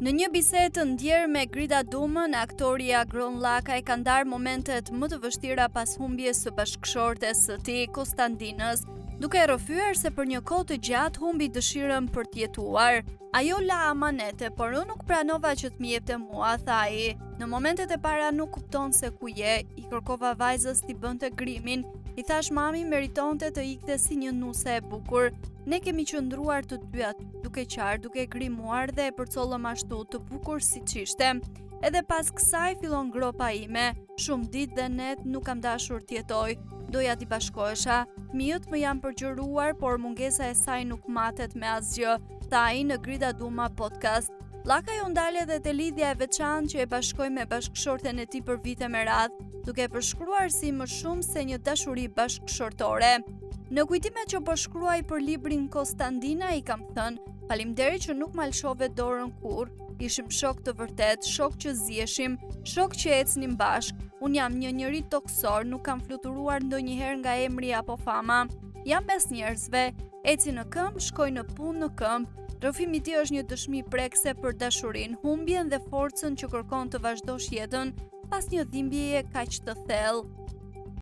Në një bisedë të ndjerë me Grida Dumën, aktoria Gron Lakaj ka ndarë momentet më të vështira pas humbjes së bashkëshortes së tij, Kostandinës, duke rrëfyer se për një kohë të gjatë humbi dëshirën për të jetuar. Ajo la amanete, por unë nuk pranova që të më jepte mua, tha ai. Në momentet e para nuk kupton se ku je, i kërkova vajzës t'i bënte grimin, i thash mami meritonte të ikte si një nuse e bukur. Ne kemi qëndruar të dy aty, duke qarë, duke grimuar dhe e përcollëm ashtu të bukur siç ishte. Edhe pas kësaj fillon gropa ime, shumë ditë dhe net nuk kam dashur të jetoj. Doja t'i bashkohesha. Fëmijët më janë përgjëruar, por mungesa e saj nuk matet me asgjë, tha ai në Grida Duma podcast. Lakaj u ndal edhe te lidhja e veçantë që e bashkoi me bashkëshorten e tij për vite me radhë, duke përshkruar si më shumë se një dashuri bashkëshortore. Në kujtimet që po shkruaj për librin Kostandina i kam thënë, faleminderit që nuk ma lëshove dorën kurrë, ishim shok të vërtet, shok që zieshim, shok që ecnim bashk. Unë jam një njeri toksor, nuk kam fluturuar ndonjëherë nga emri apo fama. Jam mes njerëzve, eci në këmbë, shkoj në punë në këmbë. Rrëfimi i tij është një dëshmi prekse për dashurinë, humbjen dhe forcën që kërkon të vazhdosh jetën pas një dhimbjeje kaq të thellë.